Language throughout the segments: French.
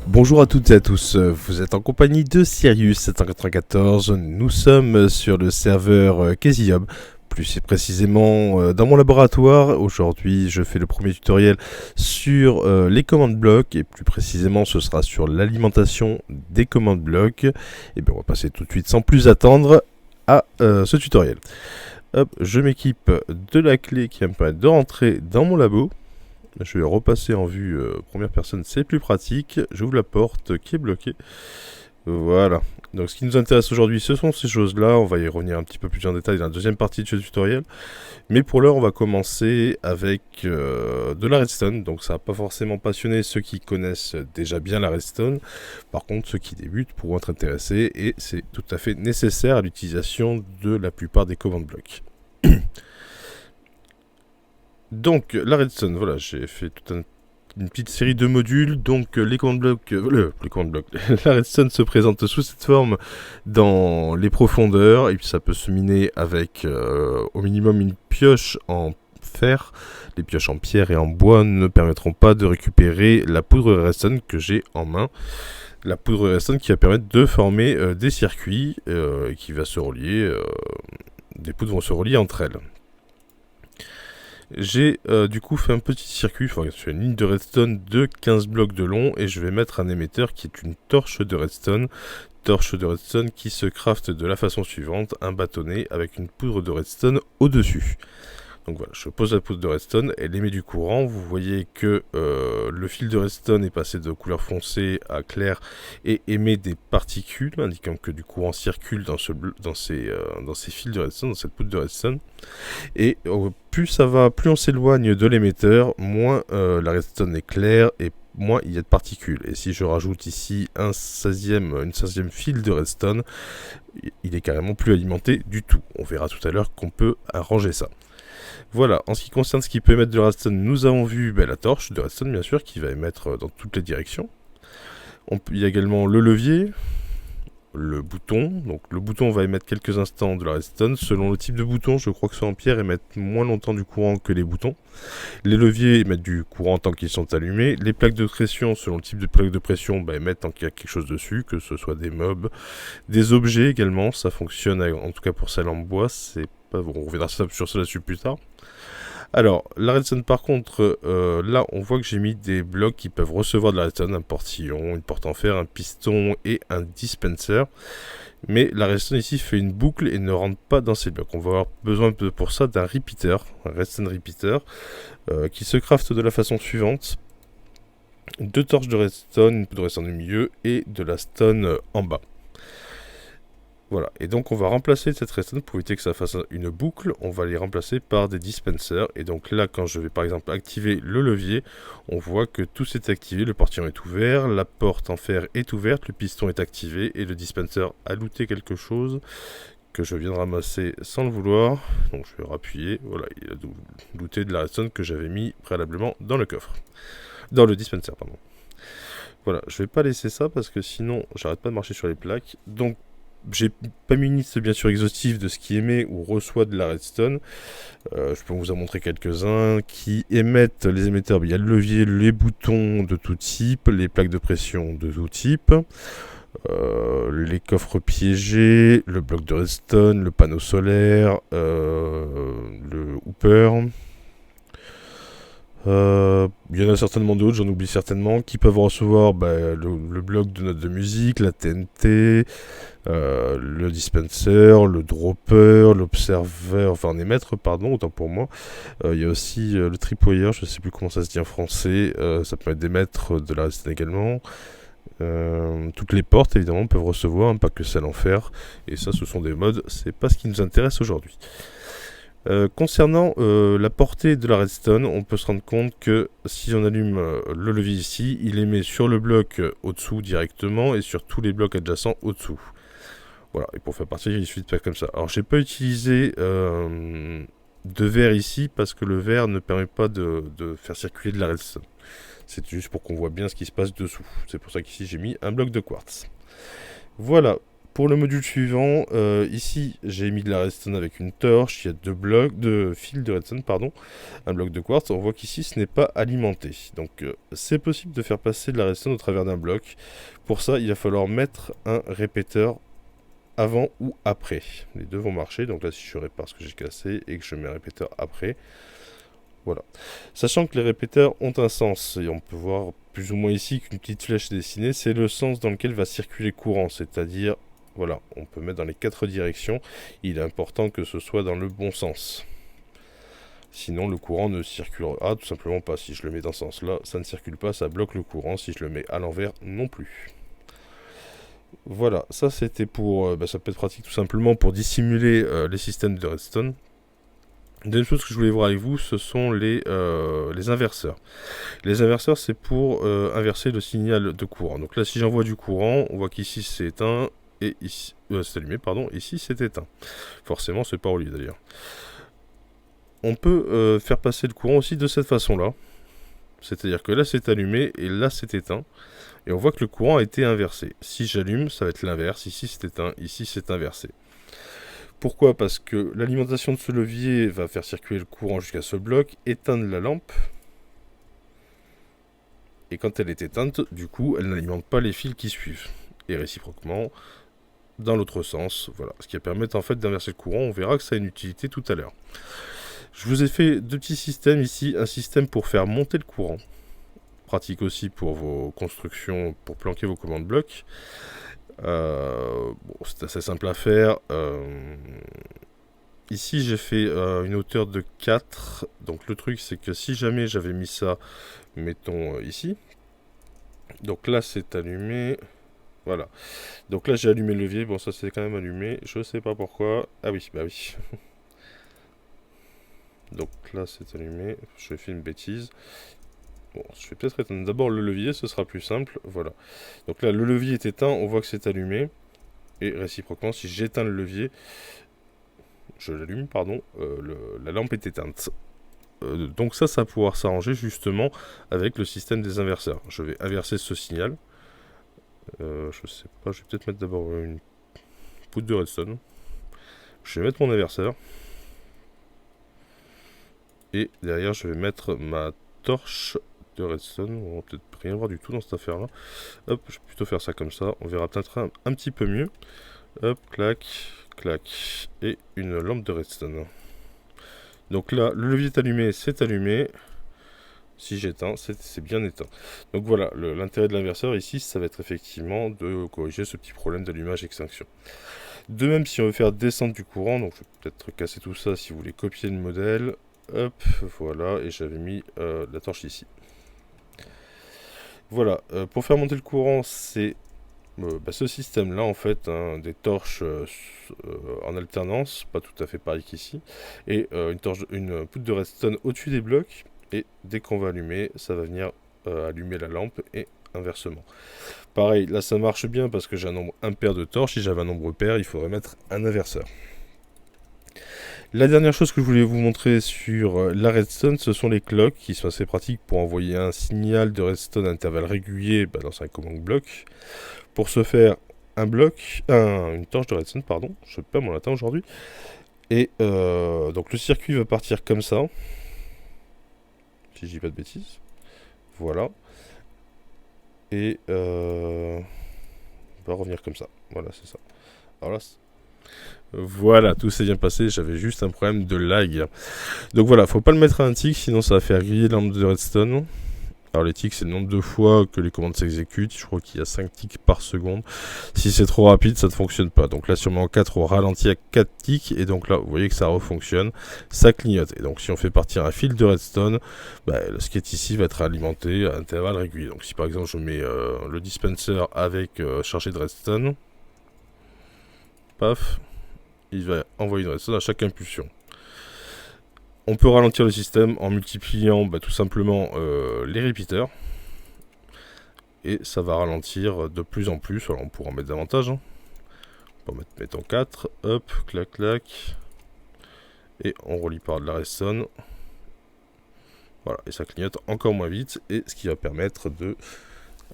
Bonjour à toutes et à tous, vous êtes en compagnie de Sirius 794, nous sommes sur le serveur Casium, plus précisément dans mon laboratoire. Aujourd'hui je fais le premier tutoriel sur les commandes blocs et plus précisément ce sera sur l'alimentation des commandes blocs. Et bien on va passer tout de suite sans plus attendre à ce tutoriel. Hop, je m'équipe de la clé qui va me permettre de rentrer dans mon labo. Je vais repasser en vue première personne, c'est plus pratique. J'ouvre la porte qui est bloquée. Voilà. Donc ce qui nous intéresse aujourd'hui, ce sont ces choses-là. On va y revenir un petit peu plus en détail dans la deuxième partie de ce tutoriel. Mais pour l'heure, on va commencer avec de la redstone. Donc ça va pas forcément passionner ceux qui connaissent déjà bien la redstone. Par contre, ceux qui débutent pourront être intéressés et c'est tout à fait nécessaire à l'utilisation de la plupart des commandes blocs. Donc, la redstone, voilà, j'ai fait une petite série de modules. Donc, les commandes blocs, la redstone se présente sous cette forme dans les profondeurs. Et puis, ça peut se miner avec au minimum une pioche en fer. Les pioches en pierre et en bois ne permettront pas de récupérer la poudre redstone que j'ai en main. La poudre redstone qui va permettre de former des circuits qui va se relier. Des poudres vont se relier entre elles. J'ai du coup fait un petit circuit, enfin sur une ligne de redstone de 15 blocs de long et je vais mettre un émetteur qui est une torche de redstone. Torche de redstone qui se crafte de la façon suivante, un bâtonnet avec une poudre de redstone au-dessus. Donc voilà, je pose la poudre de redstone, elle émet du courant. Vous voyez que le fil de redstone est passé de couleur foncée à clair et émet des particules, indiquant que du courant circule dans ces fils de redstone, dans cette poudre de redstone. Et plus ça va, plus on s'éloigne de l'émetteur, moins la redstone est claire et moins il y a de particules. Et si je rajoute ici une 16e fil de redstone, il est carrément plus alimenté du tout. On verra tout à l'heure qu'on peut arranger ça. Voilà, en ce qui concerne ce qui peut émettre de la redstone, nous avons vu la torche de redstone bien sûr qui va émettre dans toutes les directions. Il y a également le levier, le bouton. Donc le bouton va émettre quelques instants de la redstone. Selon le type de bouton, je crois que ceux en pierre émettent moins longtemps du courant que les boutons. Les leviers émettent du courant tant qu'ils sont allumés. Les plaques de pression, selon le type de plaque de pression, émettent tant qu'il y a quelque chose dessus, que ce soit des mobs, des objets également. Ça fonctionne en tout cas pour celle en bois. C'est pas bon, on reviendra sur cela dessus plus tard. Alors, la redstone par contre, là on voit que j'ai mis des blocs qui peuvent recevoir de la redstone, un portillon, une porte en fer, un piston et un dispenser. Mais la redstone ici fait une boucle et ne rentre pas dans ces blocs. On va avoir besoin pour ça d'un repeater, un redstone repeater, qui se crafte de la façon suivante. 2 torches de redstone, une poudre de redstone au milieu et de la stone en bas. Voilà, et donc on va remplacer cette redstone pour éviter que ça fasse une boucle, on va les remplacer par des dispensers. Et donc là, quand je vais par exemple activer le levier, on voit que tout s'est activé, le portillon est ouvert, la porte en fer est ouverte, le piston est activé et le dispenser a looté quelque chose que je viens de ramasser sans le vouloir. Donc je vais rappuyer, voilà, il a looté de la redstone que j'avais mis préalablement dans le coffre. Dans le dispenser, pardon. Voilà, je vais pas laisser ça parce que sinon j'arrête pas de marcher sur les plaques. Donc j'ai pas mis une liste bien sûr exhaustive de ce qui émet ou reçoit de la redstone. Je peux vous en montrer quelques-uns qui émettent les émetteurs. Il y a le levier, les boutons de tout type, les plaques de pression de tout type, les coffres piégés, le bloc de redstone, le panneau solaire, le hooper. Il y en a certainement d'autres, j'en oublie certainement, qui peuvent recevoir le bloc de notes de musique, la TNT, le dispenser, le dropper, l'observer, enfin un émettre, pardon, autant pour moi. Il y a aussi le tripwire, je ne sais plus comment ça se dit en français, ça permet d'émettre de la redstone également. Toutes les portes évidemment peuvent recevoir, pas que celles en fer, et ça ce sont des modes, c'est pas ce qui nous intéresse aujourd'hui. Concernant la portée de la redstone, on peut se rendre compte que si on allume le levier ici, il émet sur le bloc au-dessous directement et sur tous les blocs adjacents au-dessous. Voilà, et pour faire partir, il suffit de faire comme ça. Alors j'ai pas utilisé de verre ici parce que le verre ne permet pas de faire circuler de la redstone. C'est juste pour qu'on voit bien ce qui se passe dessous. C'est pour ça qu'ici j'ai mis un bloc de quartz. Voilà. Pour le module suivant, ici j'ai mis de la redstone avec une torche, il y a deux fils de redstone, pardon, un bloc de quartz. On voit qu'ici ce n'est pas alimenté. Donc c'est possible de faire passer de la redstone au travers d'un bloc. Pour ça, il va falloir mettre un répéteur avant ou après. Les deux vont marcher, donc là si je répare ce que j'ai cassé et que je mets un répéteur après, voilà. Sachant que les répéteurs ont un sens, et on peut voir plus ou moins ici qu'une petite flèche est dessinée, c'est le sens dans lequel va circuler le courant, c'est-à-dire, voilà, on peut mettre dans les 4 directions, il est important que ce soit dans le bon sens. Sinon le courant ne circulera tout simplement pas. Si je le mets dans ce sens-là, ça ne circule pas, ça bloque le courant. Si je le mets à l'envers, non plus. Voilà, ça c'était pour... ça peut être pratique tout simplement pour dissimuler les systèmes de redstone. Deuxième chose que je voulais voir avec vous, ce sont les inverseurs. Les inverseurs, c'est pour inverser le signal de courant. Donc là, si j'envoie du courant, on voit qu'ici c'est éteint, et ici... c'est allumé, pardon, ici c'est éteint. Forcément, c'est pas relié d'ailleurs. On peut faire passer le courant aussi de cette façon-là. C'est-à-dire que là c'est allumé, et là c'est éteint. Et on voit que le courant a été inversé. Si j'allume, ça va être l'inverse. Ici c'est éteint, ici c'est inversé. Pourquoi? Parce que l'alimentation de ce levier va faire circuler le courant jusqu'à ce bloc, éteindre la lampe. Et quand elle est éteinte, du coup, elle n'alimente pas les fils qui suivent. Et réciproquement, dans l'autre sens, voilà. Ce qui va permettre en fait d'inverser le courant. On verra que ça a une utilité tout à l'heure. Je vous ai fait deux petits systèmes ici. Un système pour faire monter le courant. Pratique aussi pour vos constructions, pour planquer vos commandes blocs. Bon, c'est assez simple à faire. Ici j'ai fait une hauteur de 4. Donc le truc c'est que si jamais j'avais mis ça, mettons ici. Donc là c'est allumé. Voilà. Donc là j'ai allumé le levier. Bon, ça c'est quand même allumé. Je sais pas pourquoi. Ah oui, bah oui. Donc là c'est allumé. Je fais une bêtise. Bon, je vais peut-être éteindre d'abord le levier, ce sera plus simple. Voilà. Donc là, le levier est éteint, on voit que c'est allumé. Et réciproquement, si j'éteins le levier, je l'allume, pardon, la lampe est éteinte. Donc ça va pouvoir s'arranger justement avec le système des inverseurs. Je vais inverser ce signal. Je sais pas, je vais peut-être mettre d'abord une poudre de redstone. Je vais mettre mon inverseur. Et derrière, je vais mettre ma torche de redstone. On va peut-être rien voir du tout dans cette affaire là. Hop, je vais plutôt faire ça comme ça, on verra peut-être un petit peu mieux. Hop, clac, clac, et une lampe de redstone. Donc là, le levier est allumé, c'est allumé. Si j'éteins, c'est bien éteint. Donc voilà, l'intérêt de l'inverseur ici, ça va être effectivement de corriger ce petit problème d'allumage-extinction. De même, si on veut faire descendre du courant, donc je vais peut-être casser tout ça si vous voulez copier le modèle. Hop, voilà, et j'avais mis la torche ici. Voilà, pour faire monter le courant, c'est ce système-là, en fait, hein, des torches en alternance, pas tout à fait pareil qu'ici, et une poudre de redstone au-dessus des blocs, et dès qu'on va allumer, ça va venir allumer la lampe, et inversement. Pareil, là ça marche bien parce que j'ai un nombre impair de torches, si j'avais un nombre pair, il faudrait mettre un inverseur. La dernière chose que je voulais vous montrer sur la redstone, ce sont les clocks qui sont assez pratiques pour envoyer un signal de redstone à intervalles réguliers dans un command bloc. Pour ce faire, une torche de redstone, pardon, je perds mon latin aujourd'hui. Et donc le circuit va partir comme ça, si je dis pas de bêtises. Voilà. Et on va revenir comme ça. Voilà, c'est ça. Alors là, voilà, tout s'est bien passé, j'avais juste un problème de lag. Donc voilà, faut pas le mettre à un tick, sinon ça va faire griller la lampe de redstone. Alors les ticks, c'est le nombre de fois que les commandes s'exécutent, je crois qu'il y a 5 ticks par seconde. Si c'est trop rapide, ça ne fonctionne pas. Donc là, si on met en 4, on ralentit à 4 ticks, et donc là, vous voyez que ça refonctionne, ça clignote. Et donc si on fait partir un fil de redstone, ce qui est ici va être alimenté à intervalles réguliers. Donc si par exemple je mets le dispenser avec chargé de redstone, paf, il va envoyer une redstone à chaque impulsion. On peut ralentir le système en multipliant tout simplement les repeaters. Et ça va ralentir de plus en plus. Alors on pourra en mettre davantage. On peut mettre en 4. Hop, clac, clac. Et on relie par de la redstone. Voilà, et ça clignote encore moins vite. Et ce qui va permettre de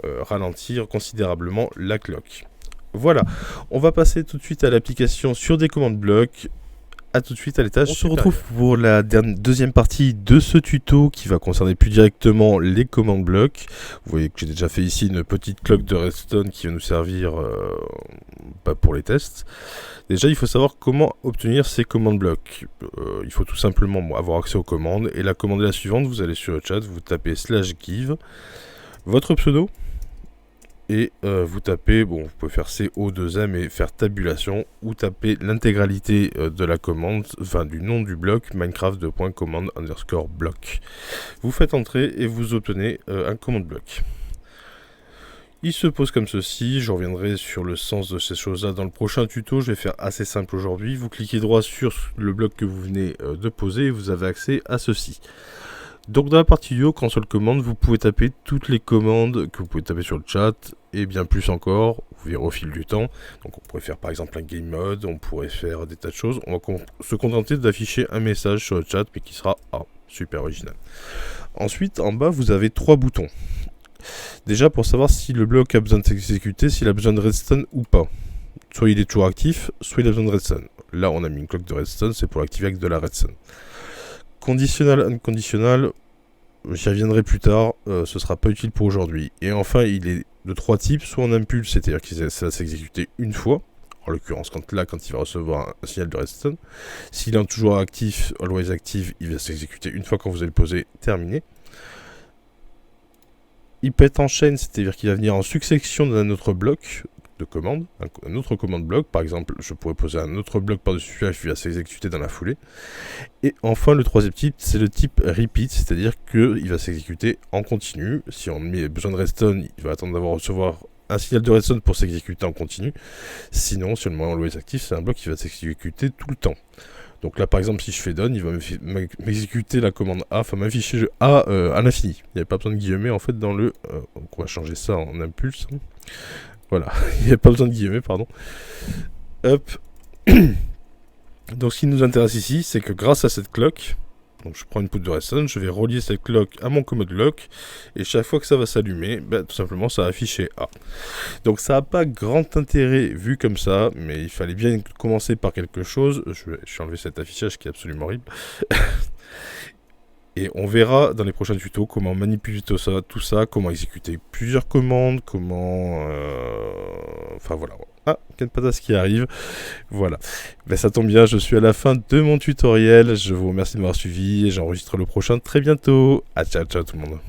ralentir considérablement la clock. Voilà, on va passer tout de suite à l'application sur des commandes blocs. A tout de suite à l'étage. On se retrouve pour la deuxième partie de ce tuto qui va concerner plus directement les commandes blocs. Vous voyez que j'ai déjà fait ici une petite cloque de redstone qui va nous servir pour les tests. Déjà, il faut savoir comment obtenir ces commandes blocs. Il faut tout simplement avoir accès aux commandes. Et la commande est la suivante, vous allez sur le chat, vous tapez /give, votre pseudo, et vous tapez, bon, vous pouvez faire CO2M et faire tabulation, ou taper l'intégralité de la commande, enfin du nom du bloc, minecraft.command_block. Vous faites entrer et vous obtenez un command bloc. Il se pose comme ceci, je reviendrai sur le sens de ces choses-là dans le prochain tuto, je vais faire assez simple aujourd'hui. Vous cliquez droit sur le bloc que vous venez de poser et vous avez accès à ceci. Donc dans la partie du haut, console commande, vous pouvez taper toutes les commandes que vous pouvez taper sur le chat, et bien plus encore, vous verrez au fil du temps. Donc on pourrait faire par exemple un game mode, on pourrait faire des tas de choses. On va se contenter d'afficher un message sur le chat, mais qui sera super original. Ensuite, en bas, vous avez 3 boutons. Déjà pour savoir si le bloc a besoin de s'exécuter, s'il a besoin de redstone ou pas. Soit il est toujours actif, soit il a besoin de redstone. Là on a mis une cloque de redstone, c'est pour l'activer avec de la redstone. Conditional, unconditional, j'y reviendrai plus tard, ce sera pas utile pour aujourd'hui. Et enfin, il est de 3 types, soit en impulse, c'est-à-dire que ça va s'exécuter une fois, en l'occurrence quand il va recevoir un signal de redstone. S'il est toujours actif, always active, il va s'exécuter une fois quand vous allez le poser, terminé. Il pète en chaîne, c'est-à-dire qu'il va venir en succession d'un autre bloc de commande, un autre commande bloc. Par exemple, je pourrais poser un autre bloc par-dessus celui-là qui va s'exécuter dans la foulée. Et enfin, le troisième type, c'est le type repeat, c'est-à-dire qu'il va s'exécuter en continu. Si on met besoin de redstone, il va attendre d'avoir recevoir un signal de redstone pour s'exécuter en continu. Sinon, si on le met en always active, c'est un bloc qui va s'exécuter tout le temps. Donc là, par exemple, si je fais done, il va m'exécuter la commande A, enfin m'afficher A à l'infini. Il n'y a pas besoin de guillemets en fait dans le... donc on va changer ça en impulse. Voilà, il n'y a pas besoin de guillemets, pardon. Hop. Donc ce qui nous intéresse ici, c'est que grâce à cette cloque, donc je prends une poutre de redstone, je vais relier cette cloque à mon command block, et chaque fois que ça va s'allumer, tout simplement ça va afficher A. Donc ça n'a pas grand intérêt vu comme ça, mais il fallait bien commencer par quelque chose. Je vais enlever cet affichage qui est absolument horrible. Et on verra dans les prochains tutos comment manipuler tout ça, comment exécuter plusieurs commandes, comment... Enfin voilà. Ah, Kenpatas qui arrive. Voilà. Ben, ça tombe bien, je suis à la fin de mon tutoriel. Je vous remercie de m'avoir suivi et j'enregistre le prochain très bientôt. Ciao, ciao tout le monde.